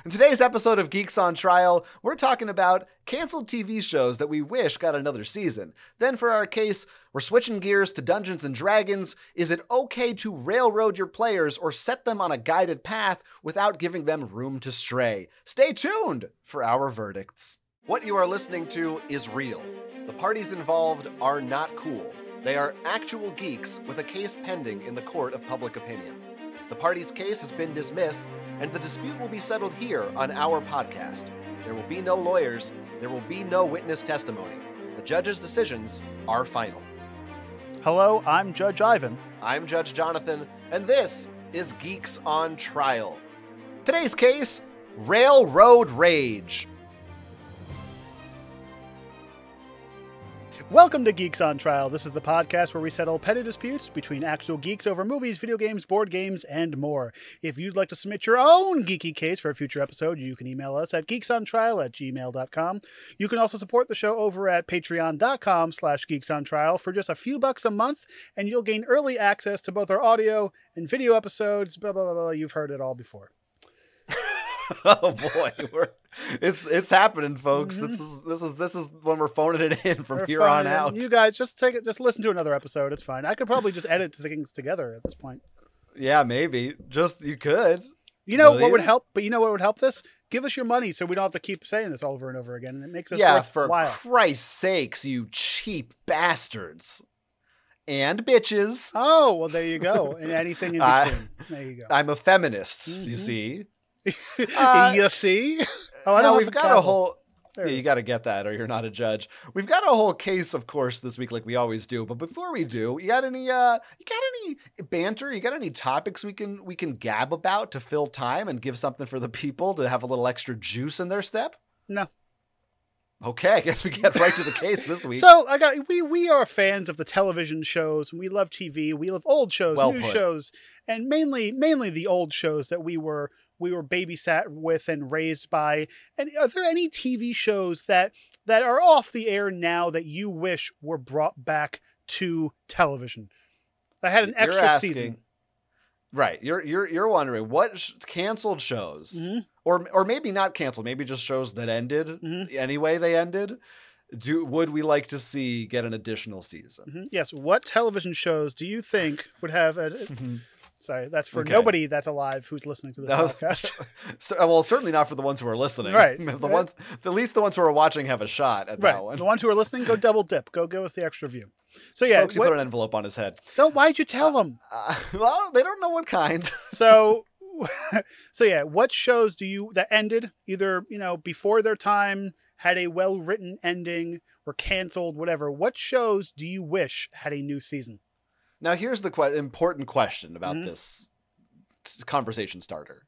In today's episode of Geeks on Trial, we're talking about canceled TV shows that we wish got another season. Then for our case, we're switching gears to Dungeons and Dragons. Is it okay to railroad your players or set them on a guided path without giving them room to stray? Stay tuned for our verdicts. What you are listening to is real. The parties involved are not cool. They are actual geeks with a case pending in the court of public opinion. The party's case has been dismissed, and the dispute will be settled here on our podcast. There will be no lawyers. There will be no witness testimony. The judge's decisions are final. Hello, I'm Judge Ivan. I'm Judge Jonathan, and this is Geeks on Trial. Today's case, Railroad Rage. Welcome to Geeks on Trial. This is the podcast where we settle petty disputes between actual geeks over movies, video games, board games, and more. If you'd like to submit your own geeky case for a future episode, you can email us at geeksontrial@gmail.com. You can also support the show over at patreon.com/geeksontrial for just a few bucks a month, and you'll gain early access to both our audio and video episodes. Blah, blah, blah, blah. You've heard it all before. Oh boy, it's happening, folks. Mm-hmm. This is when we're phoning it in from here on out. You guys just listen to another episode. It's fine. I could probably just edit the things together at this point. Yeah, maybe. You could. You know what would help? But you know what would help this? Give us your money so we don't have to keep saying this over and over again, and it makes us worthwhile. For Christ's sakes, you cheap bastards. And bitches. Oh, well, there you go. And anything in between. There you go. I'm a feminist, you see. You see? Oh, no, we've got a whole... Yeah, you got to get that or you're not a judge. We've got a whole case, of course, this week like we always do. But before we do, you got any banter? You got any topics we can gab about to fill time and give something for the people to have a little extra juice in their step? No. Okay, I guess we get right to the case this week. So we are fans of the television shows. We love TV. We love old shows, new shows, and mainly the old shows that we were babysat with and raised by. And are there any TV shows that are off the air now that you wish were brought back to television? That had an extra season. Right. You're wondering what canceled shows, mm-hmm. or maybe not canceled, maybe just shows that ended anyway they ended. Would we like to see get an additional season? Mm-hmm. Yes. What television shows do you think would have a... Mm-hmm. Sorry, that's for nobody that's alive who's listening to this podcast. Well, certainly not for the ones who are listening. Right. Ones, at least the ones who are watching have a shot at that one. The ones who are listening, go double dip. Go give us the extra view. So yeah, folks, you put an envelope on his head. Why'd you tell them? Well, they don't know what kind. So yeah, what shows that ended either before their time, had a well-written ending, were canceled, whatever? What shows do you wish had a new season? Now, here's the important question about this conversation starter.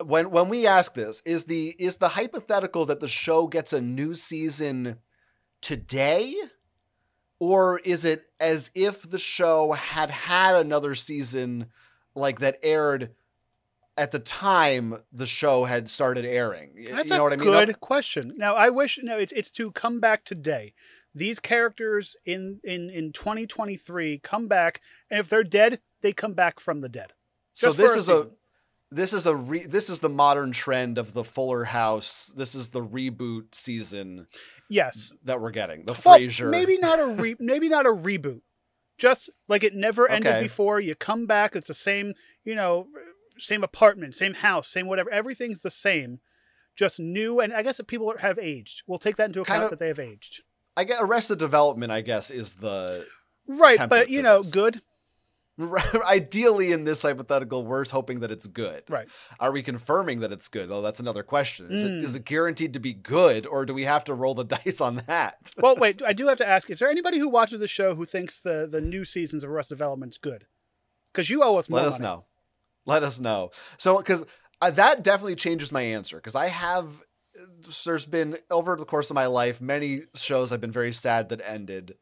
When we ask this, is the hypothetical that the show gets a new season today? Or is it as if the show had another season like that aired at the time the show had started airing? That's a good question. Now, I wish, it's to come back today. These characters in 2023 come back, and if they're dead, they come back from the dead. This is the modern trend of the Fuller House. This is the reboot season. Yes, that we're getting the Frasier. Maybe not a reboot. Just like it never ended before. You come back. It's the same, same apartment, same house, same whatever. Everything's the same, just new. And I guess that people have aged. We'll take that into account that they have aged. I get Arrested Development, I guess, is the right, but good. Ideally, in this hypothetical, we're hoping that it's good. Right? Are we confirming that it's good? Oh, that's another question. Is it guaranteed to be good, or do we have to roll the dice on that? Well, wait. I do have to ask: is there anybody who watches the show who thinks the new seasons of Arrested Development's good? Because you owe us more. Let us know. So, because that definitely changes my answer. Because there's been, over the course of my life, many shows I've been very sad that ended.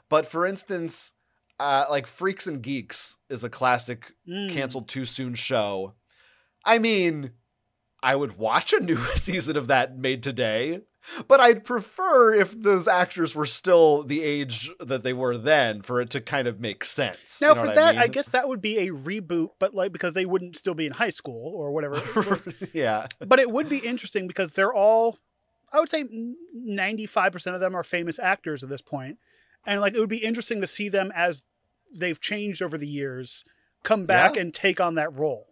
But for instance, like Freaks and Geeks is a classic canceled too soon show. I mean, I would watch a new season of that made today. But I'd prefer if those actors were still the age that they were then for it to kind of make sense. Now, you know for what that, I mean? I guess that would be a reboot, but like because they wouldn't still be in high school or whatever. Yeah. But it would be interesting because they're all, I would say 95% of them are famous actors at this point. And like it would be interesting to see them as they've changed over the years come back and take on that role.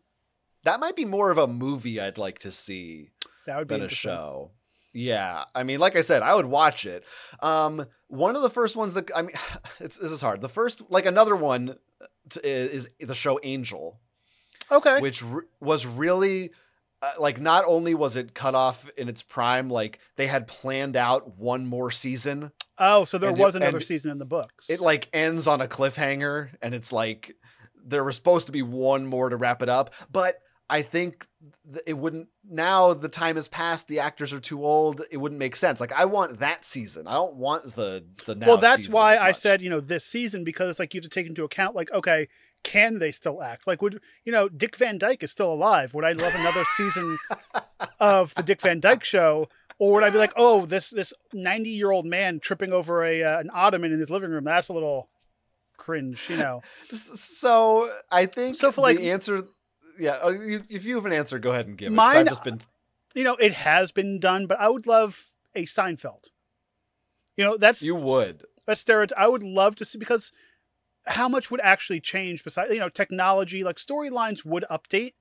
That might be more of a movie I'd like to see that would be than a show. Yeah. I mean, like I said, I would watch it. One of the first ones that, I mean, this is hard. The first, like another one is the show Angel. Okay. Which was really, like, not only was it cut off in its prime, like they had planned out one more season. Oh, so there was another season in the books. It like ends on a cliffhanger and it's like, there was supposed to be one more to wrap it up, but I think it wouldn't, now the time has passed, the actors are too old, it wouldn't make sense. Like I want that season. I don't want the now. Well, that's why I said, this season, because it's like you have to take into account like, okay, can they still act? Like would, Dick Van Dyke is still alive. Would I love another season of the Dick Van Dyke Show? Or would I be like, oh, this 90-year-old man tripping over an ottoman in his living room? That's a little cringe, So I think for like the answer, if you have an answer, go ahead and give it. Mine, I've just been, it has been done, but I would love a Seinfeld. You would. That's stereotype. I would love to see, because how much would actually change besides, technology, like storylines would update.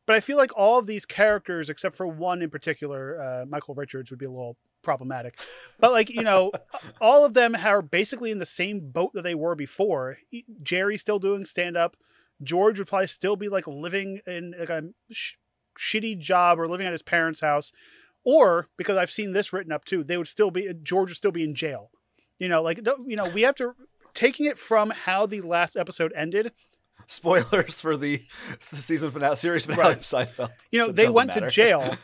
But I feel like all of these characters, except for one in particular, Michael Richards would be a little problematic. But like, all of them are basically in the same boat that they were before. Jerry's still doing stand-up. George would probably still be like living in like a shitty job or living at his parents' house. Or, because I've seen this written up too, George would still be in jail. We have to, taking it from how the last episode ended. Spoilers for the season finale, series finale of Seinfeld. They went to jail.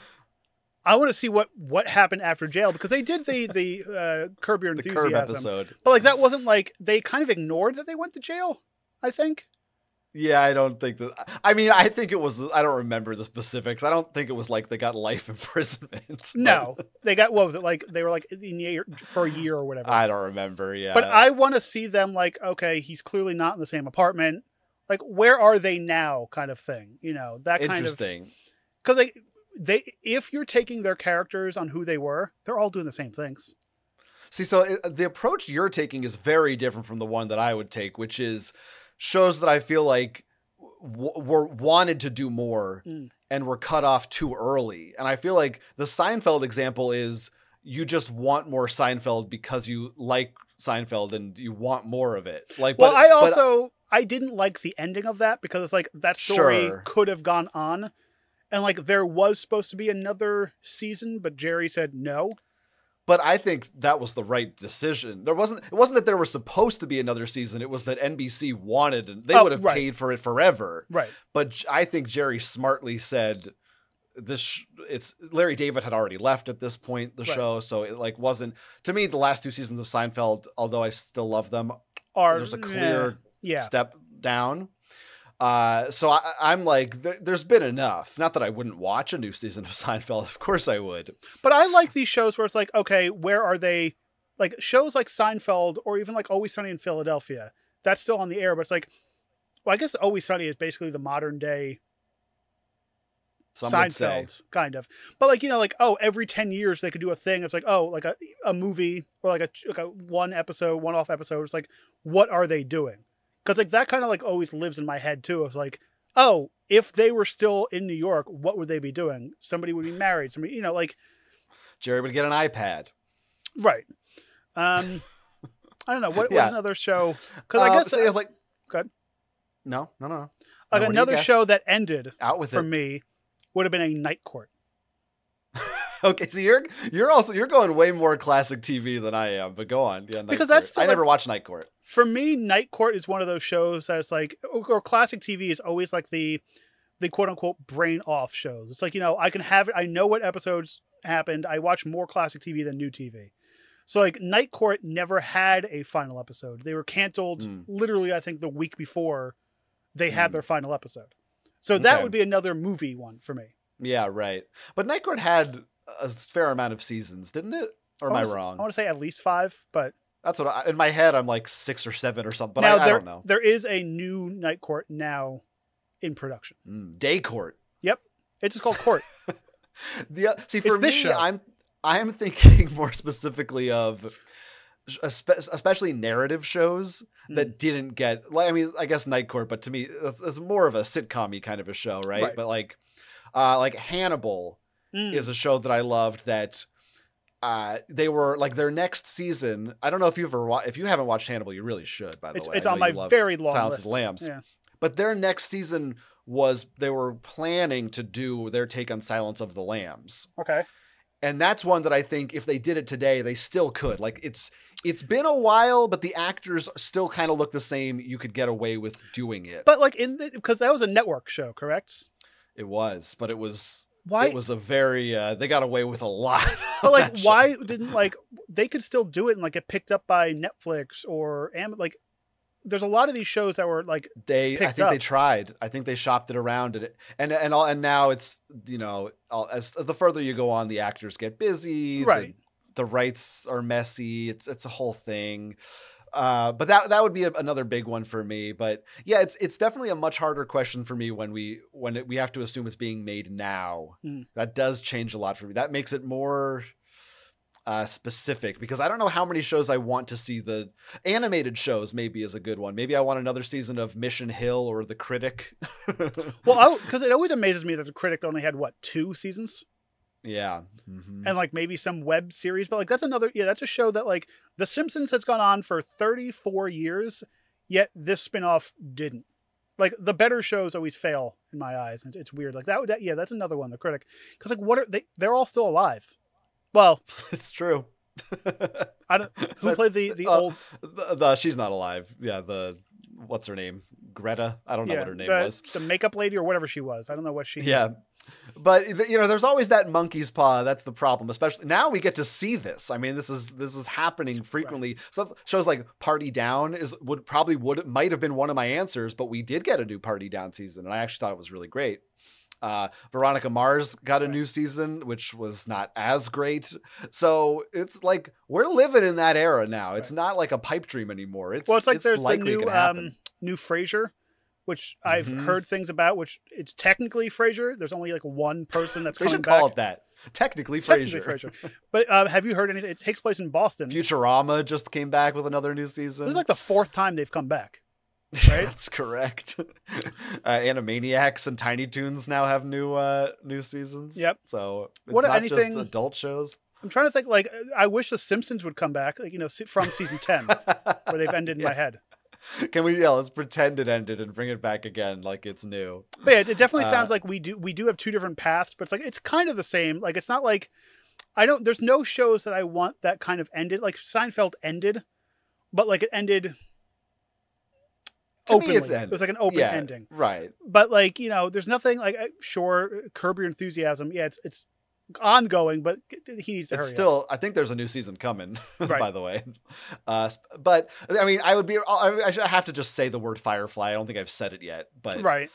I want to see what happened after jail, because they did the Curb Your Enthusiasm. The Curb episode. But like that wasn't like, they kind of ignored that they went to jail, I think. Yeah, I don't think that. I mean, I think it was. I don't remember the specifics. I don't think it was like they got life imprisonment. No, they got, what was it like? They were like for a year or whatever. I don't remember. Yeah, but I want to see them like, okay, he's clearly not in the same apartment. Like, where are they now? Kind of thing. That kind of interesting. Because if you're taking their characters on who they were, they're all doing the same things. See, so the approach you're taking is very different from the one that I would take, which is shows that I feel like were wanted to do more and were cut off too early. And I feel like the Seinfeld example is you just want more Seinfeld because you like Seinfeld and you want more of it. Like, well, I didn't like the ending of that, because it's like that story could have gone on, and like there was supposed to be another season, but Jerry said no. But I think that was the right decision. It wasn't that there was supposed to be another season. It was that NBC wanted, and they would have paid for it forever. Right. But I think Jerry smartly said Larry David had already left at this point, the show. So it like wasn't, to me, the last two seasons of Seinfeld, although I still love them, there's a clear step down. So I'm like, there's been enough. Not that I wouldn't watch a new season of Seinfeld. Of course I would. But I like these shows where it's like, okay, where are they? Like shows like Seinfeld, or even like Always Sunny in Philadelphia. That's still on the air, but it's like, well, I guess Always Sunny is basically the modern day Seinfeld, kind of. But like, every 10 years they could do a thing. It's like, like a movie, or like a one-off episode. It's like, what are they doing? Because like that kind of like always lives in my head too. It's like, if they were still in New York, what would they be doing? Somebody would be married. Somebody, like Jerry would get an iPad. Right. I don't know. What was another show? Because I guess like, okay. No. Like another show that ended out with for me would have been a Night Court. Okay, so you're going way more classic TV than I am, but go on. Yeah, because that's still, I never watched Night Court. For me, Night Court is one of those shows that it's like, or classic TV is always like the quote unquote brain off shows. It's like, I can have it. I know what episodes happened. I watch more classic TV than new TV. So like Night Court never had a final episode. They were canceled literally, I think, the week before they had their final episode. So that would be another movie one for me. Yeah, right. But Night Court had a fair amount of seasons, didn't it? Or am I wrong? I want to say at least 5, but that's what in my head I'm like 6 or 7 or something. But now I don't know. There is a new Night Court now in production. Day Court. Yep, it's just called Court. See, for me, show. I'm thinking more specifically of especially narrative shows that didn't get. I mean, I guess Night Court, but to me, it's more of a sitcom-y kind of a show, right? But like Hannibal is a show that I loved that. They were like their next season. I don't know if you haven't watched Hannibal, you really should. By the way, it's on my very long Silence list. of the Lambs. Yeah. But their next season they were planning to do their take on Silence of the Lambs. Okay. And that's one that I think if they did it today, they still could. Like it's been a while, but the actors still kind of look the same. You could get away with doing it. But like because that was a network show, correct? It was, but it was. Why? It was a very, they got away with a lot. But like, why didn't they could still do it and like get picked up by Netflix or like, there's a lot of these shows that were like, I think they tried. I think they shopped it around and now it's, as the further you go on, the actors get busy. Right. The rights are messy. It's a whole thing. But that would be another big one for me. But yeah, it's definitely a much harder question for me when we have to assume it's being made now. That does change a lot for me. That makes it more specific because I don't know how many shows I want to see. The animated shows maybe is a good one. Maybe I want another season of Mission Hill or The Critic. Well, because it always amazes me that The Critic only had 2 seasons. Yeah. And like maybe some web series, but like that's a show that like The Simpsons has gone on for 34 years, yet this spinoff didn't. Like the better shows always fail in my eyes. And it's weird. Like that's another one, The Critic. Because like what are they're all still alive. Well, it's true. Who played the old she's not alive. Yeah, what's her name? Greta? I don't know what her name was. The makeup lady or whatever she was. I don't know what she But there's always that monkey's paw. That's the problem. Especially now we get to see this. I mean, this is happening frequently. Right. Some shows like Party Down might have been one of my answers, but we did get a new Party Down season, and I actually thought it was really great. Veronica Mars got a new season, which was not as great. So it's like we're living in that era now. It's not like a pipe dream anymore. It's like there's the new Frasier, which I've heard things about, which it's technically Frasier. There's only like one person that's coming back. They should call it that. Technically Frasier. But have you heard anything? It takes place in Boston. Futurama just came back with another new season. This is like the 4th time they've come back. Right? That's correct. Animaniacs and Tiny Toons now have new seasons. Yep. So it's not just adult shows. I'm trying to think, like, I wish The Simpsons would come back, like, from season 10, where they've ended in my head. Can we, let's pretend it ended and bring it back again like it's new. But yeah, it definitely sounds like we do have 2 different paths, but it's like, it's kind of the same. Like, it's not like, there's no shows that I want that kind of ended. Like, Seinfeld ended, but like it ended openly. It was like an open ending. Right. But like, there's nothing like, sure, Curb Your Enthusiasm. Yeah, it's ongoing, but he needs to hurry up. I think there's a new season coming, by the way. But I mean, I have to just say the word Firefly. I don't think I've said it yet, but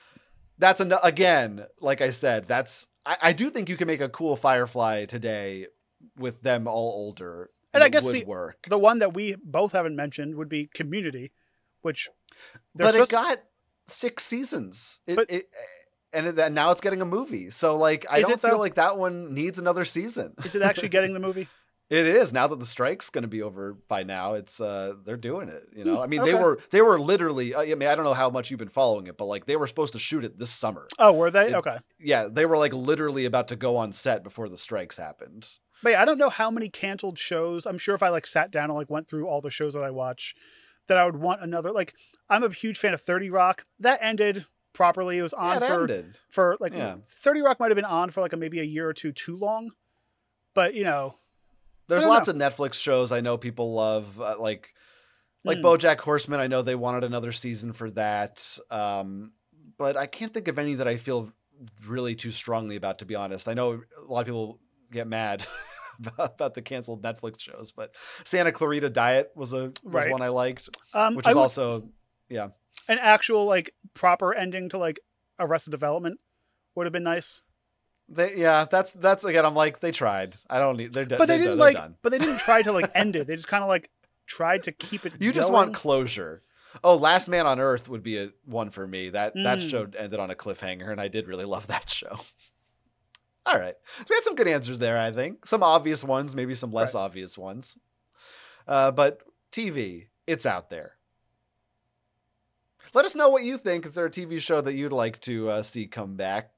that's again, like I said, I do think you can make a cool Firefly today with them all older. And I guess the one that we both haven't mentioned would be Community, which it got 6 seasons. And now it's getting a movie. So like, I don't feel like that one needs another season. Is it actually getting the movie? It is. Now that the strike's going to be over by now, it's they're doing it. I mean, okay. they were literally. I mean, I don't know how much you've been following it, but like they were supposed to shoot it this summer. Oh, were they? Okay. Yeah, they were like literally about to go on set before the strikes happened. But yeah, I don't know how many canceled shows. I'm sure if I like sat down and like went through all the shows that I watch, that I would want another. Like, I'm a huge fan of 30 Rock. That ended properly. It was on for 30 Rock might have been on for like maybe a year or two too long, but there's lots of Netflix shows I know people love, like BoJack Horseman. I know they wanted another season for that, but I can't think of any that I feel really too strongly about, to be honest. I know a lot of people get mad about the canceled Netflix shows, but Santa Clarita Diet was one I liked, which is also an actual like proper ending to like Arrested Development would have been nice. That's again. I'm like, they tried. I don't need. They're done. But they didn't they're done. But they didn't try to like end it. They just kind of like tried to keep it. You just want closure. Oh, Last Man on Earth would be a one for me. That show ended on a cliffhanger, and I did really love that show. All right, so we had some good answers there. I think some obvious ones, maybe some less obvious ones. But TV, it's out there. Let us know what you think. Is there a TV show that you'd like to see come back?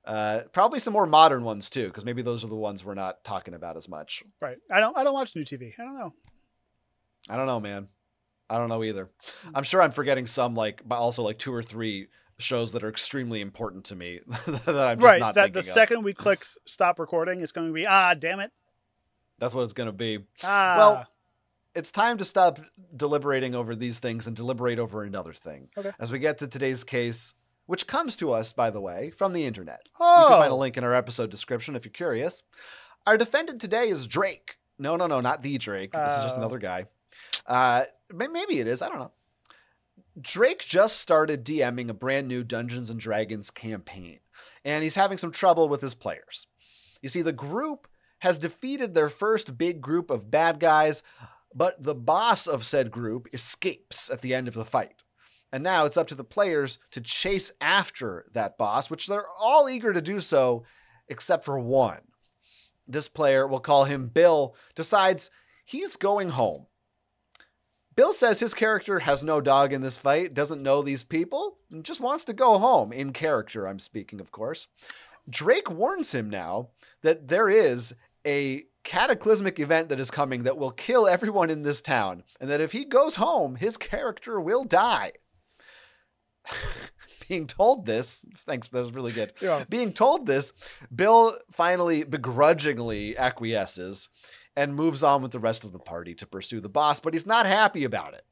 Probably some more modern ones too, because maybe those are the ones we're not talking about as much. Right. I don't watch new TV. I don't know, man. I don't know either. I'm sure I'm forgetting some, but also 2 or 3 shows that are extremely important to me that I'm just not thinking the of. Second we click stop recording, it's going to be, damn it. That's what it's going to be. Well, it's time to stop deliberating over these things and deliberate over another thing. Okay. As we get to today's case, which comes to us, by the way, from the internet. Oh. You can find a link in our episode description if you're curious. Our defendant today is Drake. No, not the Drake. This is just another guy. Maybe it is. I don't know. Drake just started DMing a brand new Dungeons & Dragons campaign, and he's having some trouble with his players. You see, the group has defeated their first big group of bad guys, but the boss of said group escapes at the end of the fight. And now it's up to the players to chase after that boss, which they're all eager to do so, except for one. This player, we'll call him Bill, decides he's going home. Bill says his character has no dog in this fight, doesn't know these people, and just wants to go home. In character, I'm speaking, of course. Drake warns him now that there is a cataclysmic event that is coming that will kill everyone in this town, and that if he goes home, his character will die. Being told this, thanks, that was really good. Yeah. Being told this, Bill finally begrudgingly acquiesces and moves on with the rest of the party to pursue the boss, but he's not happy about it.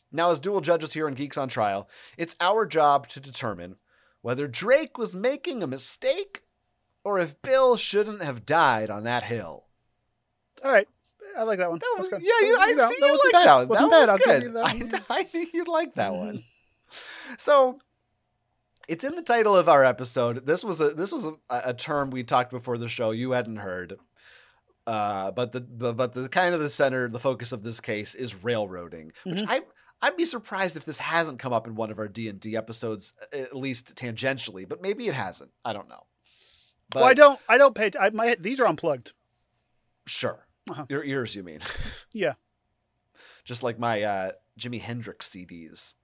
Now, as dual judges here on Geeks on Trial, it's our job to determine whether Drake was making a mistake or if Bill shouldn't have died on that hill. All right. I like that one. I see you like that one. That was good. I knew you'd like that one. So it's in the title of our episode. This was a term we talked before the show you hadn't heard. But the kind of the focus of this case is railroading, which I'd be surprised if this hasn't come up in one of our D&D episodes, at least tangentially, but maybe it hasn't. I don't know. But, well, I don't pay. These are unplugged. Sure. Your ears, you mean? Yeah. Just like my Jimi Hendrix CDs.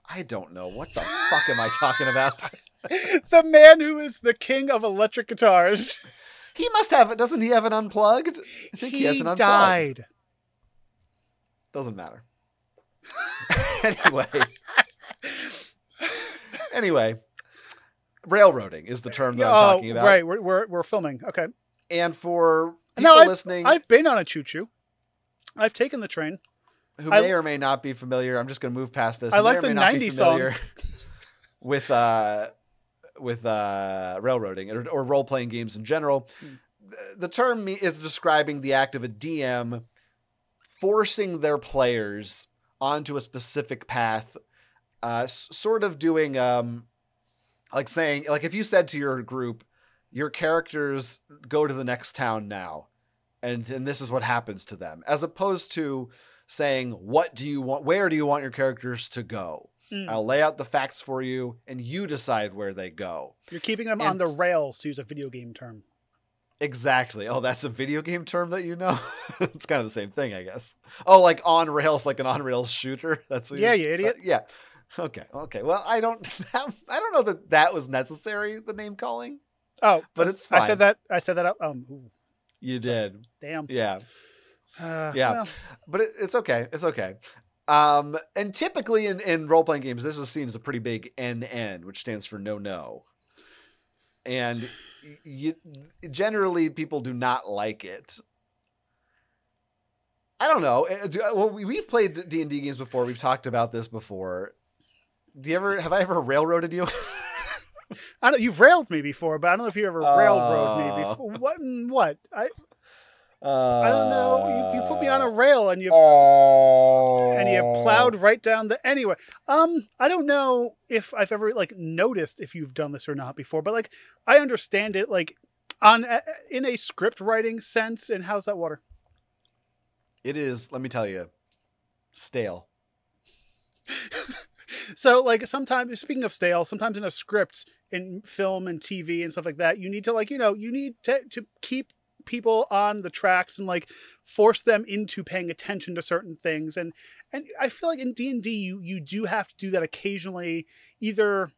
I don't know. What the fuck am I talking about? The man who is the king of electric guitars. He must have it. Doesn't he have an unplugged? I think he has an unplugged. Died. Doesn't matter. Anyway, railroading is the term that I'm talking about. Right, we're filming. Okay. And for people listening, I've been on a choo-choo. I've taken the train. Who may or may not be familiar. I'm just going to move past this. I like the 90s song with railroading or role-playing games in general. The term is describing the act of a DM forcing their players onto a specific path, sort of doing saying, if you said to your group, your characters go to the next town now, and this is what happens to them, as opposed to saying, what do you want? Where do you want your characters to go? I'll lay out the facts for you, and you decide where they go. You're keeping them on the rails, to use a video game term. Exactly. Oh, that's a video game term that you know? It's kind of the same thing, I guess. Oh, like on rails, like an on rails shooter. That's what you idiot. Yeah. Okay. Well, I don't know that was necessary, the name calling. Oh, but it's fine. I said that out. You did. Damn. Yeah. Well. But it's okay. It's okay. And typically in role-playing games, this is seen as a pretty big NN, which stands for no. And generally people do not like it. I don't know. Well, we've played D&D games before. We've talked about this before. Have I ever railroaded you? You've railed me before, but I don't know if you ever railroad me before. What? I don't know. You put me on a rail and you plowed right down the. Anyway, I don't know if I've ever noticed if you've done this or not before, but I understand it. In a script writing sense, and how's that water? It is, let me tell you, stale. So, like, sometimes, speaking of stale, sometimes in a script, in film and TV and stuff like that, you need to, like, you need to keep people on the tracks and, like, force them into paying attention to certain things. And I feel like in D&D, you do have to do that occasionally, either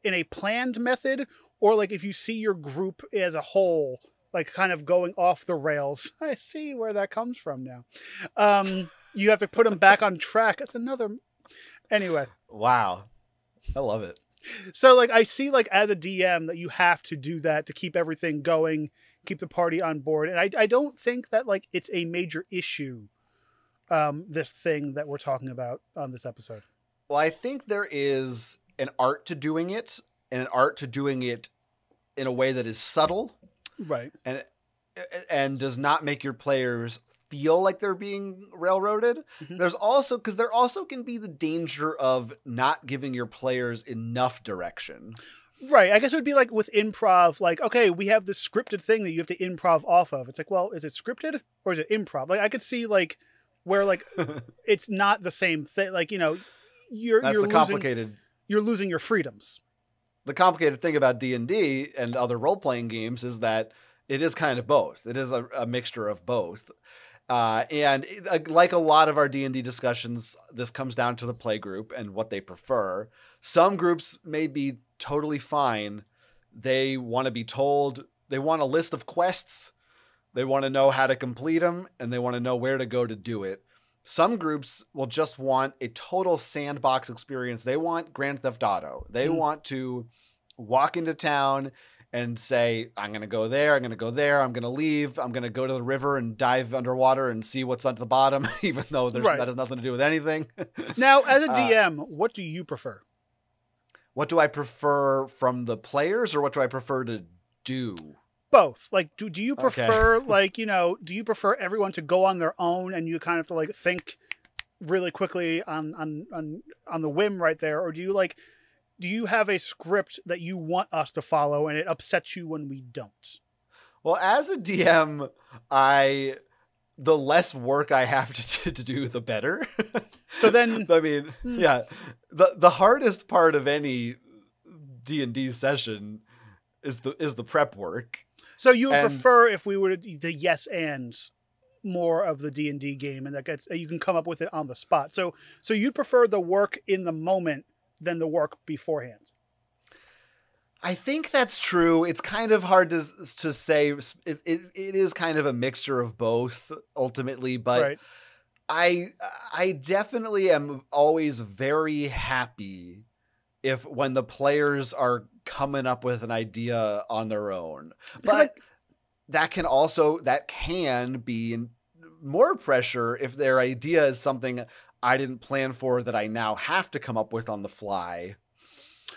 in a planned method, or, like, if you see your group as a whole, like, kind of going off the rails. I see where that comes from now. You have to put them back on track. That's another... Anyway. Wow. I love it. So, like, I see, like, as a DM that you have to do that to keep everything going, keep the party on board. And I don't think that, like, it's a major issue, this thing that we're talking about on this episode. Well, I think there is an art to doing it, and an art to doing it in a way that is subtle. Right. And does not make your players feel like they're being railroaded. Mm-hmm. There also can be the danger of not giving your players enough direction. Right. I guess it would be like with improv, like, okay, we have this scripted thing that you have to improv off of. It's like, well, is it scripted or is it improv? Like, I could see, like, where, like, it's not the same thing. Like, you know, you're losing your freedoms. The complicated thing about D&D and other role-playing games is that it is kind of both. It is a mixture of both. And like a lot of our D&D discussions, this comes down to the play group and what they prefer. Some groups may be totally fine. They want to be told, they want a list of quests. They want to know how to complete them, and they want to know where to go to do it. Some groups will just want a total sandbox experience. They want Grand Theft Auto. They want to walk into town and say, I'm going to go there, I'm going to go there, I'm going to leave, I'm going to go to the river and dive underwater and see what's under the bottom, even though that has nothing to do with anything. Now, as a DM, what do you prefer? What do I prefer from the players, or what do I prefer to do? Both. Like, do you prefer, like, you know, do you prefer everyone to go on their own and you kind of have to, like, think really quickly on the whim right there? Or do you have a script that you want us to follow and it upsets you when we don't? Well, as a DM, the less work I have to do, the better. So then, I mean, yeah, the hardest part of any D&D session is the prep work. So you would prefer if we were to yes ands more of the D&D game, and you can come up with it on the spot. So you'd prefer the work in the moment than the work beforehand. I think that's true. It's kind of hard to say. It is kind of a mixture of both ultimately, but I definitely am always very happy when the players are coming up with an idea on their own. But that can be more pressure if their idea is something I didn't plan for that I now have to come up with on the fly.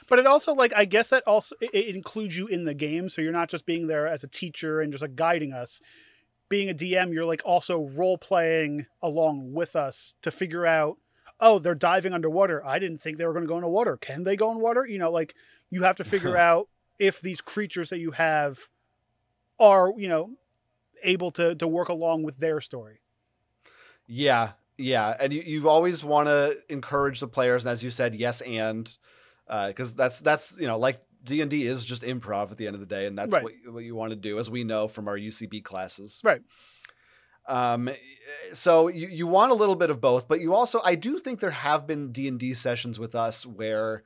But it also, like, I guess that also it includes you in the game. So you're not just being there as a teacher and just, like, guiding us. Being a DM, you're, like, also role playing along with us to figure out, oh, they're diving underwater. I didn't think they were going to go into water. Can they go in water? You know, like, you have to figure out if these creatures that you have are, you know, able to work along with their story. Yeah. Yeah. And you always want to encourage the players. And as you said, yes. And, cause that's, you know, like D&D is just improv at the end of the day. And that's what you want to do, as we know from our UCB classes. Right. So you want a little bit of both, but I do think there have been D&D sessions with us where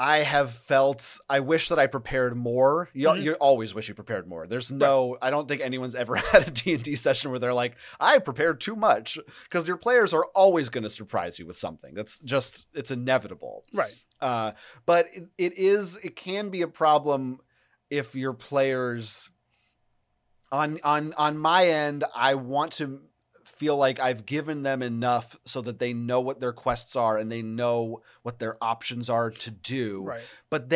I have felt, I wish that I prepared more. You always wish you prepared more. I don't think anyone's ever had a D&D session where they're like, I prepared too much, because your players are always going to surprise you with something. It's inevitable. Right. But it can be a problem if your players on my end, I want to feel like I've given them enough so that they know what their quests are and they know what their options are to do. Right. But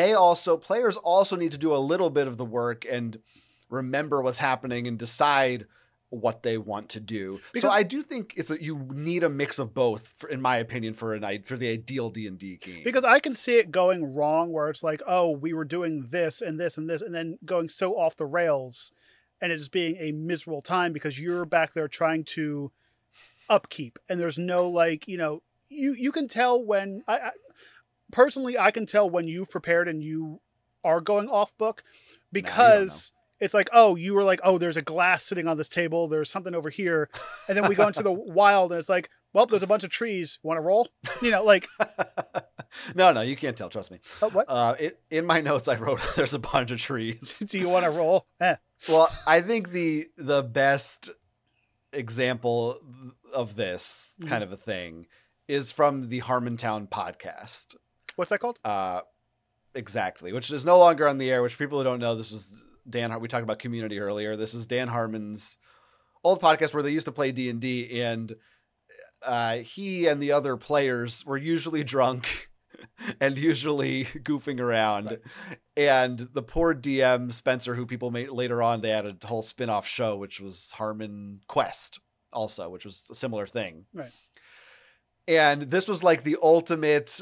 players also need to do a little bit of the work and remember what's happening and decide what they want to do. So I do think you need a mix of both, in my opinion, for the ideal D&D game. Because I can see it going wrong where it's like, oh, we were doing this and this and this, and then going so off the rails, and it just being a miserable time because you're back there trying to upkeep, and there's no like, you can tell when personally I can tell when you've prepared and you are going off book, because it's like, oh, you were like, oh, there's a glass sitting on this table, there's something over here, and then we go into the wild and it's like, well, there's a bunch of trees, want to roll? Like no, you can't tell, trust me. Oh, what? In my notes I wrote there's a bunch of trees. Do you want to roll? Well, I think the best example of this kind of a thing is from the Harmontown podcast. What's that called? Exactly, which is no longer on the air, which people who don't know, this was Dan, we talked about Community earlier. This is Dan Harmon's old podcast where they used to play D&D, and he and the other players were usually drunk and usually goofing around. Right. And the poor DM, Spencer, who people made later on, they had a whole spin-off show, which was Harmon Quest also, which was a similar thing. Right. And this was like the ultimate,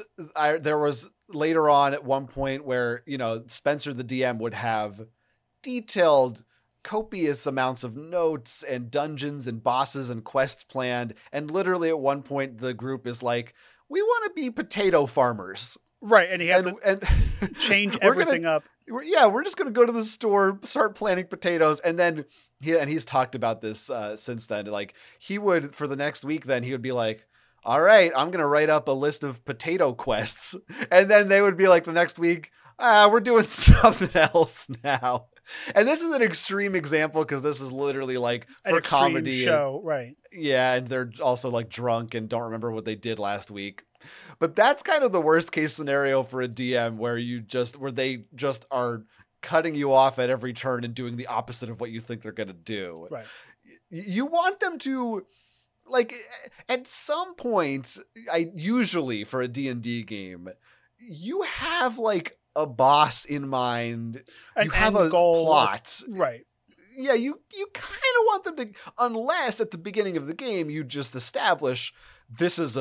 there was later on at one point where, Spencer, the DM, would have detailed copious amounts of notes and dungeons and bosses and quests planned. And literally at one point, the group is like, we want to be potato farmers. Right. And he had to change everything up. We're just going to go to the store, start planting potatoes. And then he's talked about this since then. Like he would, for the next week, then he would be like, all right, I'm going to write up a list of potato quests. And then they would be like the next week, we're doing something else now. And this is an extreme example because this is literally like an for comedy show, right? Yeah, and they're also like drunk and don't remember what they did last week. But that's kind of the worst case scenario for a DM where they just are cutting you off at every turn and doing the opposite of what you think they're going to do. Right. You want them to, like, at some point, usually for a D&D game, you have like a boss in mind. You have a goal, plot. Right. Yeah, you kind of want them to, unless at the beginning of the game you just establish this is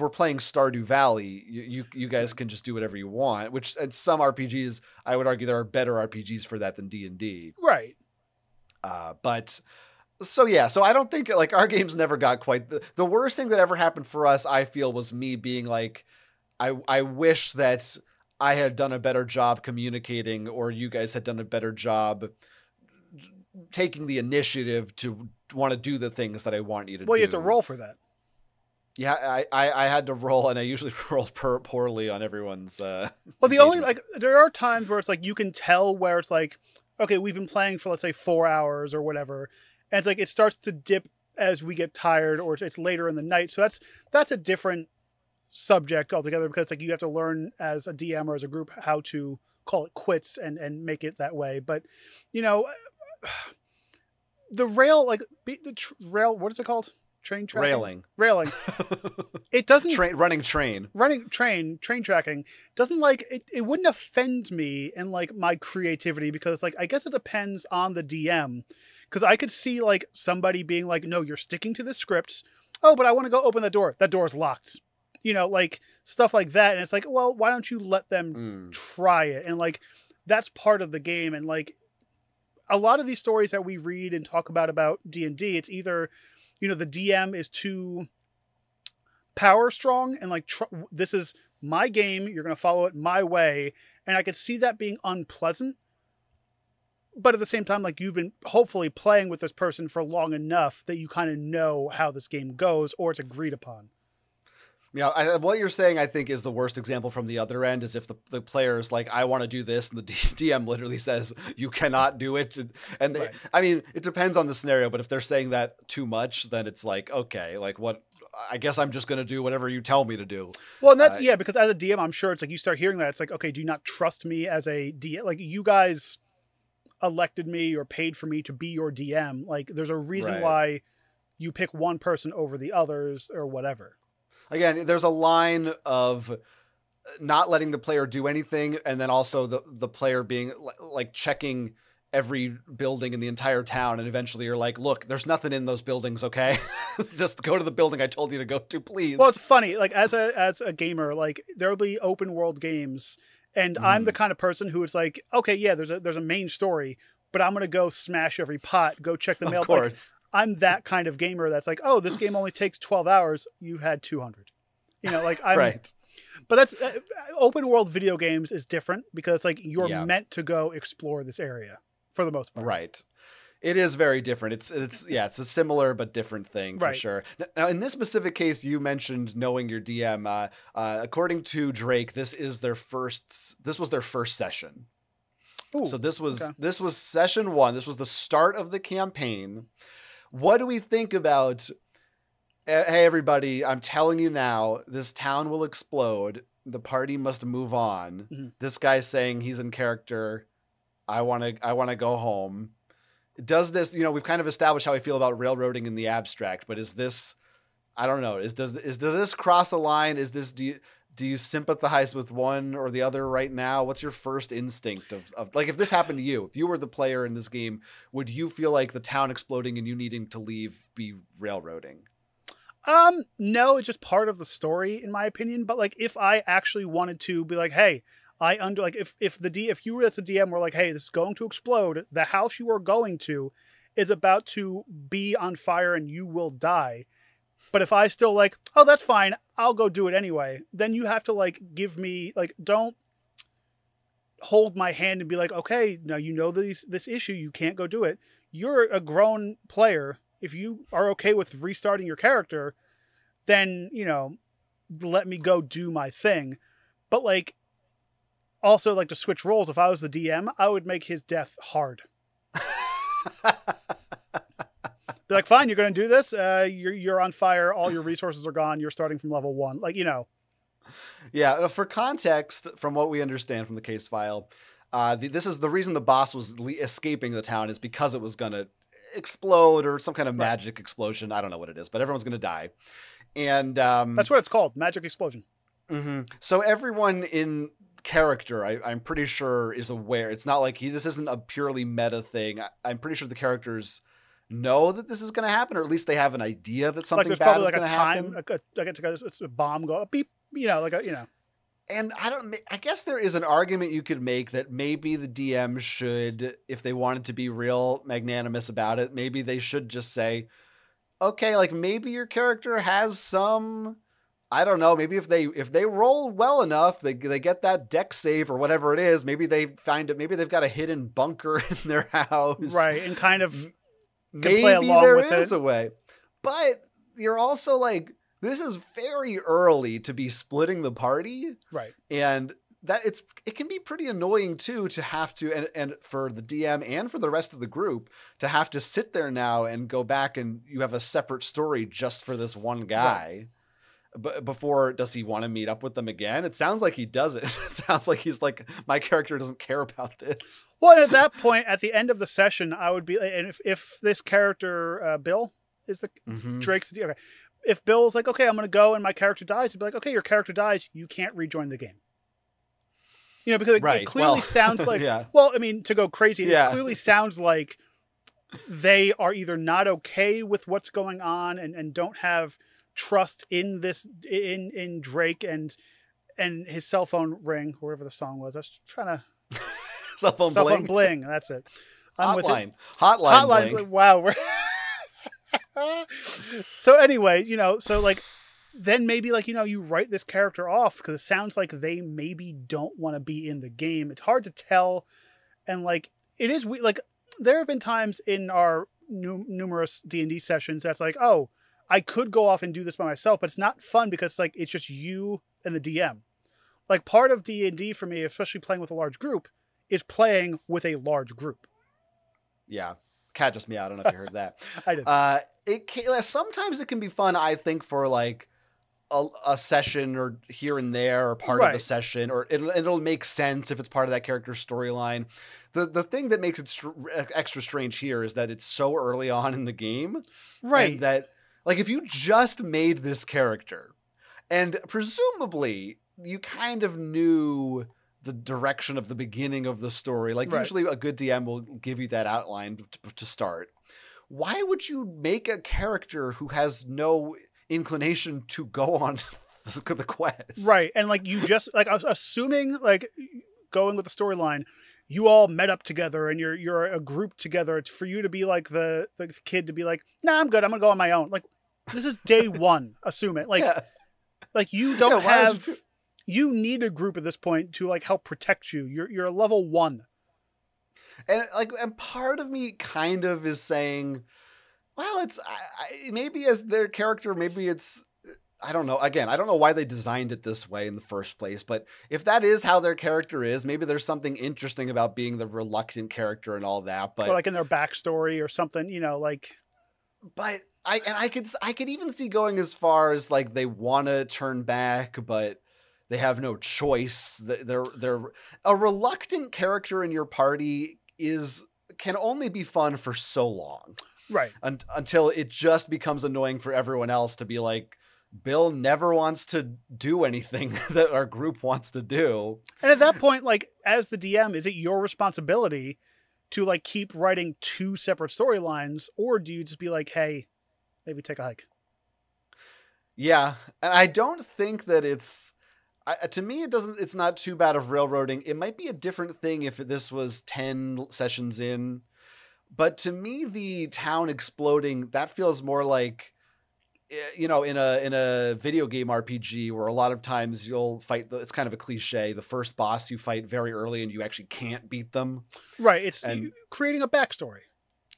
we're playing Stardew Valley. You guys can just do whatever you want, which at some RPGs, I would argue there are better RPGs for that than D&D. Right. So I don't think like our games never got quite the worst thing that ever happened for us, I feel, was me being like, I wish that I had done a better job communicating, or you guys had done a better job taking the initiative to want to do the things that I want you to do. Well, you have to roll for that. Yeah, I had to roll, and I usually roll poorly on everyone's. Well, the only there are times where it's like you can tell where it's like, okay, we've been playing for let's say 4 hours or whatever, and it's like it starts to dip as we get tired, or it's later in the night. So that's a different subject altogether, because like you have to learn as a DM or as a group how to call it quits and make it that way. But the rail, like the rail, what is it called? Train tracking? Railing. It doesn't running train tracking doesn't like it wouldn't offend me in like my creativity, because like I guess it depends on the DM, because I could see like somebody being like, no, you're sticking to the script. Oh, but I want to go open that door. That door's locked. Like stuff like that. And it's like, well, why don't you let them try it? And like, that's part of the game. And like a lot of these stories that we read and talk about D&D, it's either, the DM is too power strong and like, this is my game. You're going to follow it my way. And I could see that being unpleasant. But at the same time, like you've been hopefully playing with this person for long enough that you kind of know how this game goes, or it's agreed upon. Yeah, what you're saying, I think, is the worst example from the other end, is if the player's like, I want to do this, and the DM literally says, you cannot do it. And they, right. I mean, it depends on the scenario, but if they're saying that too much, then it's like, okay, like what, I guess I'm just going to do whatever you tell me to do. Well, and that's, because as a DM, I'm sure it's like, you start hearing that, it's like, okay, do you not trust me as a DM? Like, you guys elected me or paid for me to be your DM. Like, there's a reason why you pick one person over the others or whatever. Again, there's a line of not letting the player do anything, and then also the player being like checking every building in the entire town, and eventually you're like, look, there's nothing in those buildings, okay? Just go to the building I told you to go to, please. Well, it's funny, like as a gamer, like there will be open world games, and I'm the kind of person who is like, okay, yeah, there's a main story, but I'm gonna go smash every pot, go check the mail. Of course. Like, I'm that kind of gamer that's like, oh, this game only takes 12 hours. You had 200. You know, like I'm right. But that's open world video games is different because it's like you're meant to go explore this area for the most part. Right. It is very different. It's a similar but different thing for sure. Now, in this specific case, you mentioned knowing your DM. According to Drake, this was their first session. Ooh, so this was session 1. This was the start of the campaign. What do we think about? Hey, everybody, I'm telling you now, this town will explode. The party must move on. Mm-hmm. This guy's saying he's in character. I want to go home. Does this, we've kind of established how I feel about railroading in the abstract, but is this, I don't know, does this cross a line? Is this, do you sympathize with one or the other right now? What's your first instinct of like, if this happened to you, if you were the player in this game, would you feel like the town exploding and you needing to leave be railroading? No, it's just part of the story in my opinion. But like, if I actually wanted to be like, hey, if you were as the DM were like, hey, this is going to explode. The house you are going to is about to be on fire and you will die. But if I still like, oh, that's fine, I'll go do it anyway. Then you have to like give me like, don't hold my hand and be like, okay, now you know this issue, you can't go do it. You're a grown player. If you are okay with restarting your character, then, let me go do my thing. But like, also like to switch roles. If I was the DM, I would make his death hard. Be like, fine, you're going to do this. You're on fire. All your resources are gone. You're starting from level 1. Like, Yeah. For context, from what we understand from the case file, this is the reason the boss was escaping the town is because it was going to explode or some kind of magic explosion. I don't know what it is, but everyone's going to die. And that's what it's called. Magic explosion. Mm-hmm. So everyone in character, I'm pretty sure, is aware. It's not like this isn't a purely meta thing. I'm pretty sure the characters know that this is going to happen, or at least they have an idea that something like bad is going to happen. It's a bomb go beep, And I guess there is an argument you could make that maybe the DM should, if they wanted to be real magnanimous about it, maybe they should just say, okay, like maybe your character has some, I don't know, maybe if they roll well enough, they get that deck save or whatever it is, maybe they find it, maybe they've got a hidden bunker in their house. Right, and kind of maybe play along there with is it. a way. But you're also like, this is very early to be splitting the party. Right. And that it can be pretty annoying too, to have to, and for the DM and for the rest of the group to have to sit there now and go back and you have a separate story just for this one guy. Right. But before, does he want to meet up with them again? It sounds like he doesn't. It sounds like he's like, my character doesn't care about this. Well, at that point, at the end of the session, I would be, and if this character, Bill is the Drake's, okay. If Bill's like, okay, I'm going to go and my character dies, he'd be like, okay, your character dies. You can't rejoin the game. Because it clearly sounds like, well, I mean, to go crazy, it clearly sounds like they are either not okay with what's going on and don't have trust in this, in Drake and his cell phone ring, whoever the song was. I was trying to... Cell phone bling. That's it. Hotline bling. Wow. So anyway, so like, then maybe like, you write this character off because it sounds like they maybe don't want to be in the game. It's hard to tell. And like, it is like, there have been times in our numerous D&D sessions that's like, oh, I could go off and do this by myself, but it's not fun because like, it's just you and the DM. Like part of D&D for me, especially playing with a large group, is playing with a large group. Yeah. Cat just meowed. I don't know if you heard that. I did. Sometimes it can be fun, I think, for like a session or here and there or part of the session, or it'll make sense if it's part of that character's storyline. The thing that makes it extra strange here is that it's so early on in the game. Right. And that like if you just made this character and presumably you kind of knew the direction of the beginning of the story. Like Right. usually a good DM will give you that outline to start. Why would you make a character who has no inclination to go on the quest? Right. And like you just like assuming like going with the storyline, you all met up together and you're a group together. It's for you to be like the kid to be like, nah, I'm good. I'm gonna go on my own. Like this is day one. Assume it. Like like you don't have you need a group at this point to like help protect you. You're a level 1. And part of me kind of is saying, well, it's maybe as their character, maybe it's, I don't know. Again, I don't know why they designed it this way in the first place, but if that is how their character is, maybe there's something interesting about being the reluctant character and all that. But or like in their backstory or something, like. But I could even see going as far as like they want to turn back, but they have no choice. They're a reluctant character in your party can only be fun for so long. Right. Until it just becomes annoying for everyone else to be like, Bill never wants to do anything that our group wants to do. And at that point, like as the DM, is it your responsibility to like keep writing 2 separate storylines, or do you just be like, hey, maybe take a hike? Yeah. And I don't think that to me, it's not too bad of railroading. It might be a different thing if this was 10 sessions in, but to me, the town exploding, that feels more like, in a video game RPG where a lot of times you'll fight it's kind of a cliche. The first boss you fight very early and you actually can't beat them. Right. It's creating a backstory.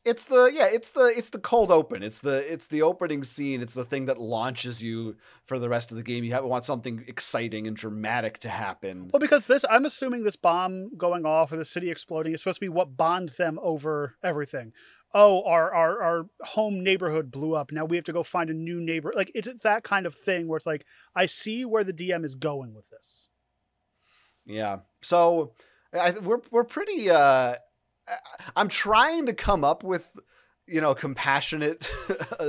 It's the cold open. It's the opening scene. It's the thing that launches you for the rest of the game. You want something exciting and dramatic to happen. Well, because I'm assuming this bomb going off or the city exploding is supposed to be what bonds them over everything. Oh, our home neighborhood blew up. Now we have to go find a new neighbor. Like it's that kind of thing where it's like, I see where the DM is going with this. Yeah. So we're pretty, I'm trying to come up with, compassionate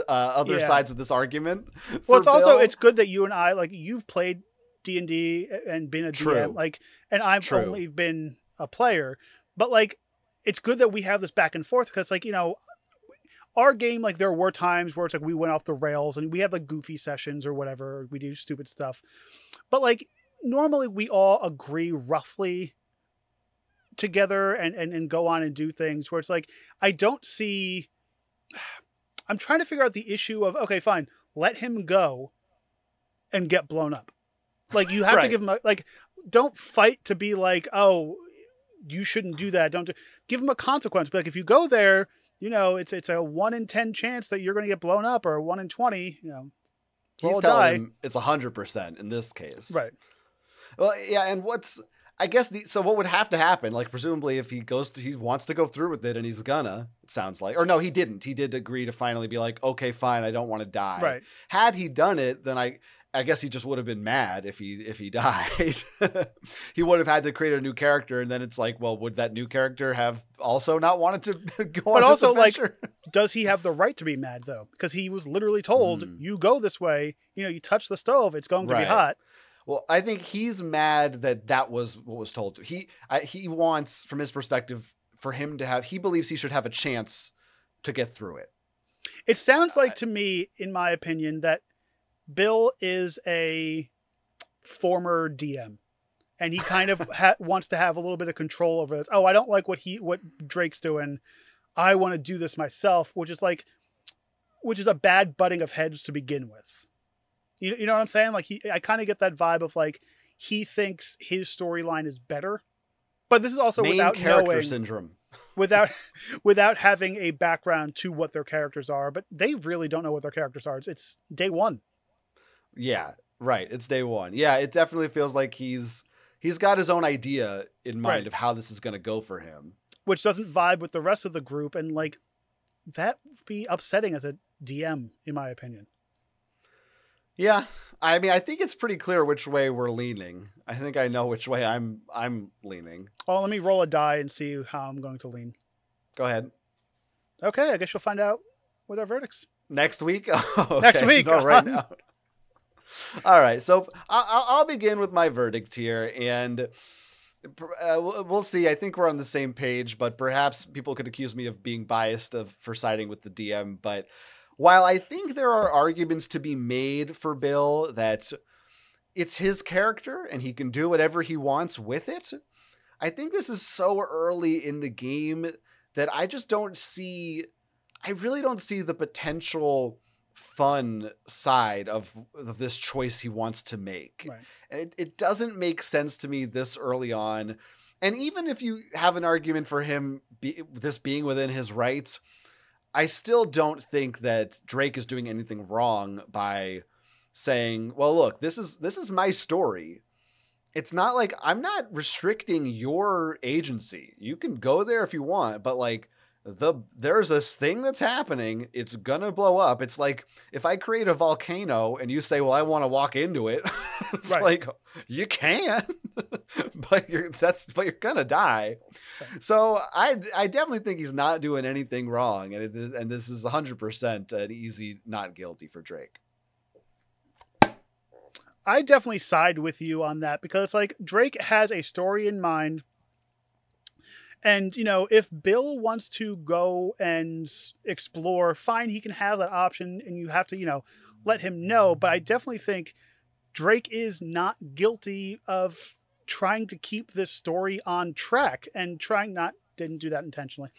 other sides of this argument. Well, it's good that you and I, like, you've played D&D and been a DM, like, and I've only been a player, but like, it's good that we have this back and forth because, like, our game, like, there were times where it's like we went off the rails and we have like goofy sessions or whatever, we do stupid stuff, but like normally we all agree roughly together and go on and do things where it's like, I'm trying to figure out the issue of, okay, fine, let him go and get blown up. Like you have to give him don't fight to be like, oh, you shouldn't do that. Give him a consequence. But like, if you go there, it's a 1 in 10 chance that you're going to get blown up, or 1 in 20, he's telling him it's 100% in this case. Right. Well, yeah. And I guess so what would have to happen? Like, presumably if he wants to go through with it and he's gonna, it sounds like, or no, he didn't. He did agree to finally be like, okay, fine. I don't want to die. Right. Had he done it, then I guess he just would have been mad if he died. He would have had to create a new character. And then it's like, well, would that new character have also not wanted to go on this adventure? Like, does he have the right to be mad though? Because he was literally told, you go this way, you touch the stove, it's going to be hot. Well, I think he's mad that was what was told. He wants, from his perspective, for him to he believes he should have a chance to get through it. It sounds like to me, in my opinion, that Bill is a former DM and he kind of wants to have a little bit of control over this. Oh, I don't like what Drake's doing. I want to do this myself, which is a bad butting of heads to begin with. You know what I'm saying? Like I kind of get that vibe of like, he thinks his storyline is better, but this is also without character syndrome, without having a background to what their characters are, but they really don't know what their characters are. It's day one. Yeah, right. It's day one. Yeah. It definitely feels like he's got his own idea in mind of how this is going to go for him, which doesn't vibe with the rest of the group. And like, that would be upsetting as a DM, in my opinion. Yeah. I mean, I think it's pretty clear which way we're leaning. I think I know which way I'm leaning. Oh, let me roll a die and see how I'm going to lean. Go ahead. Okay. I guess you'll find out with our verdicts. Next week? Oh, okay. Next week. No, right now. All right. So I'll begin with my verdict here. And We'll see. I think we're on the same page, but perhaps people could accuse me of being biased for siding with the DM. But while I think there are arguments to be made for Bill that it's his character and he can do whatever he wants with it, I think this is so early in the game that I really don't see the potential fun side of this choice he wants to make. Right. And it doesn't make sense to me this early on. And even if you have an argument for him, this being within his rights, I still don't think that Drake is doing anything wrong by saying, well, look, this is my story. It's not like I'm not restricting your agency. You can go there if you want, but like there's this thing that's happening. It's gonna blow up. It's like if I create a volcano and you say, well, I want to walk into it. It's right. like you can, but you're gonna die. Right. So I definitely think he's not doing anything wrong. And this is 100% an easy not guilty for Drake. I definitely side with you on that because it's like Drake has a story in mind. And, if Bill wants to go and explore, fine, he can have that option and you have to, let him know. But I definitely think Drake is not guilty of trying to keep this story on track and didn't do that intentionally.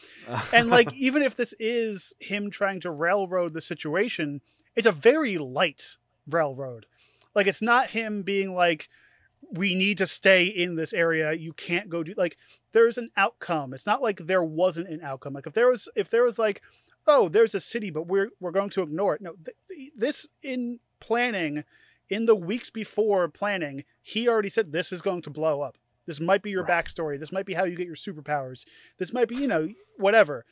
And like, even if this is him trying to railroad the situation, it's a very light railroad. Like, it's not him being like, we need to stay in this area. You can't go do like there's an outcome. It's not like there wasn't an outcome. Like if there was like, oh, there's a city, but we're going to ignore it. No, this in planning, in the weeks before planning, he already said this is going to blow up. This might be your backstory. This might be how you get your superpowers. This might be, whatever.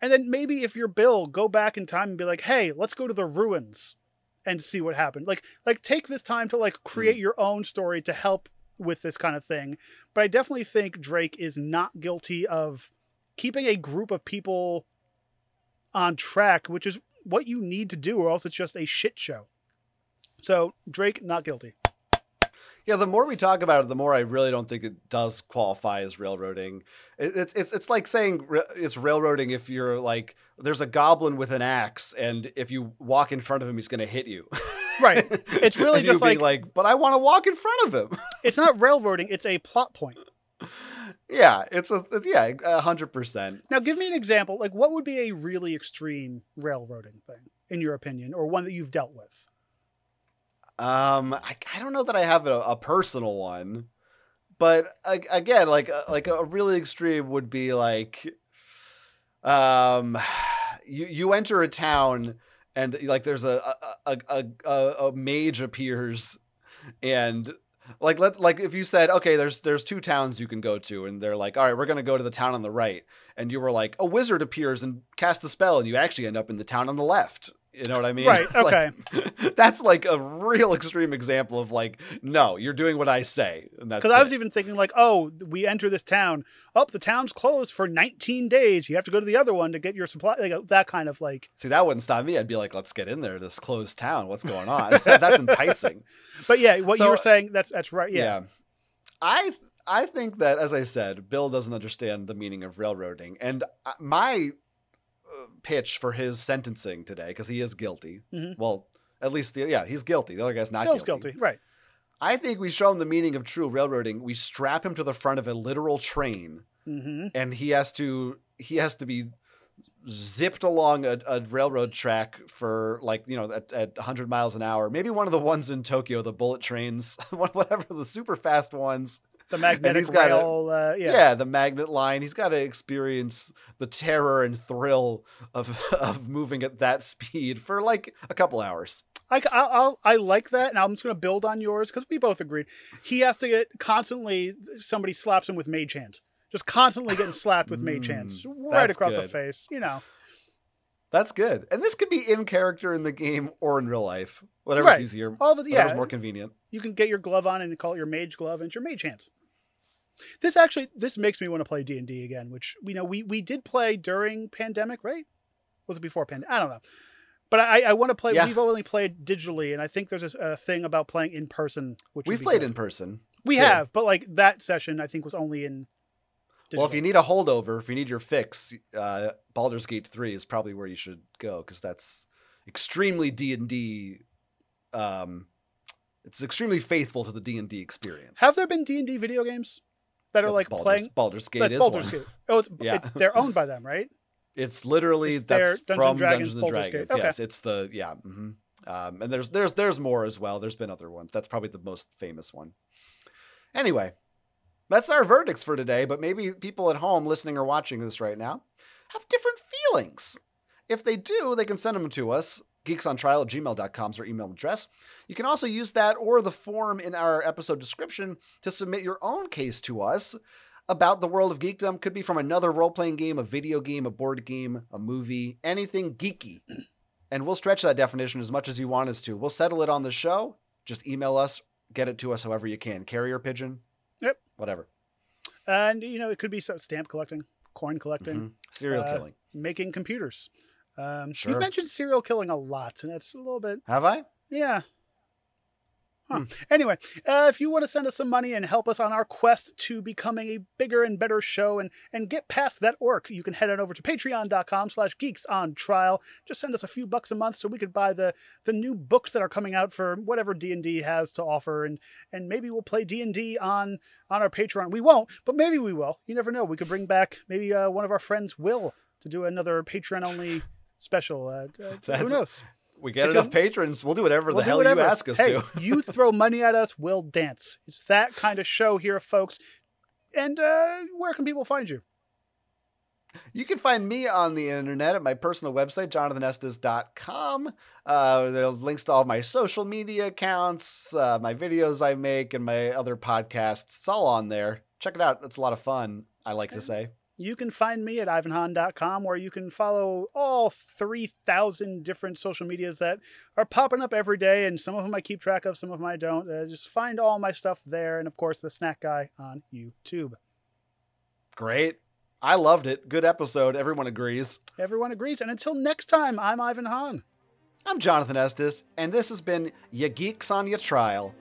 And then maybe if you're Bill, go back in time and be like, hey, let's go to the ruins and see what happened. Like take this time to like create your own story to help with this kind of thing. But I definitely think Drake is not guilty of keeping a group of people on track, which is what you need to do, or else it's just a shit show. So Drake, not guilty. Yeah, the more we talk about it, the more I really don't think it does qualify as railroading. It's like saying it's railroading if you're like, there's a goblin with an axe, and if you walk in front of him, he's going to hit you. Right. It's really just like, but I want to walk in front of him. It's not railroading. It's a plot point. Yeah, it's 100%. Now, give me an example. Like, what would be a really extreme railroading thing, in your opinion, or one that you've dealt with? I don't know that I have a personal one, but again, like a really extreme would be like, you enter a town and like there's a mage appears, and like if you said, okay, there's two towns you can go to, and they're like, all right, we're gonna go to the town on the right, and you were like, a wizard appears and casts a spell, and you actually end up in the town on the left. You know what I mean? Right. Okay. Like, that's like a real extreme example of like, no, you're doing what I say. Because I was even thinking like, oh, we enter this town. Oh, the town's closed for 19 days. You have to go to the other one to get your supply. Like that kind of like. See, that wouldn't stop me. I'd be like, let's get in there. This closed town. What's going on? That's enticing. But yeah, what you were saying, that's right. Yeah. I think that, as I said, Bill doesn't understand the meaning of railroading. And my pitch for his sentencing today, because he is guilty. Mm-hmm. Well, at least, he's guilty. The other guy's not Bill's guilty. Right. I think we show him the meaning of true railroading. We strap him to the front of a literal train, and he has to be zipped along a railroad track for like, at 100 miles an hour. Maybe one of the ones in Tokyo, the bullet trains, whatever, the super fast ones. The magnetic rail, the magnet line. He's got to experience the terror and thrill of moving at that speed for like a couple hours. I like that, and I'm just going to build on yours because we both agreed. He has to get constantly, somebody slaps him with mage hands. Just constantly getting slapped with mage hands right across the face, That's good. And this could be in character in the game or in real life. Whatever's easier. Whatever's more convenient. You can get your glove on and call it your mage glove, and it's your mage hands. This makes me want to play D&D again, which we did play during pandemic, right? Was it before pandemic? I don't know. But I want to play. Yeah. We've only played digitally, and I think there's a thing about playing in person. Which we've played in person. We have, but like that session, I think was only in digital. Well, if you need a holdover, if you need your fix, Baldur's Gate 3 is probably where you should go because that's extremely D&D. It's extremely faithful to the D&D experience. Have there been D&D video games that are like playing? Baldur's Gate is Baldur's one. Gate. Oh, they're owned by them, right? It's literally that's from Dungeons and Baldur's Dragons. Gate. Okay. Yes, it's the and there's more as well. There's been other ones. That's probably the most famous one. Anyway, that's our verdicts for today. But maybe people at home listening or watching this right now have different feelings. If they do, they can send them to us. geeksontrial@gmail.com is our email address. You can also use that or the form in our episode description to submit your own case to us about the world of geekdom. Could be from another role-playing game, a video game, a board game, a movie, anything geeky. And we'll stretch that definition as much as you want us to. We'll settle it on the show. Just email us, get it to us however you can. Carrier pigeon. Yep. Whatever. And, it could be stamp collecting, coin collecting. Serial killing. Making computers. Sure. You've mentioned serial killing a lot, and it's a little bit... Have I? Yeah. Anyway, if you want to send us some money and help us on our quest to becoming a bigger and better show and get past that orc, you can head on over to patreon.com/geeksontrial. Just send us a few bucks a month so we could buy the new books that are coming out for whatever D&D has to offer. And maybe we'll play D&D on our Patreon. We won't, but maybe we will. You never know. We could bring back maybe one of our friends, Will, to do another Patreon-only special. Who knows? We get enough patrons. We'll do whatever the hell you ask us to. You throw money at us, we'll dance. It's that kind of show here, folks. And where can people find you? You can find me on the internet at my personal website, jonathanestes.com. There's links to all my social media accounts, my videos I make, and my other podcasts. It's all on there. Check it out. It's a lot of fun, I like to say. You can find me at ivanhan.com, where you can follow all 3,000 different social medias that are popping up every day, and some of them I keep track of, some of them I don't. Just find all my stuff there, and of course, the Snack Guy on YouTube. Great. I loved it. Good episode. Everyone agrees. Everyone agrees. And until next time, I'm Ivan Hahn. I'm Jonathan Estes, and this has been Ya Geeks on Ya Trial.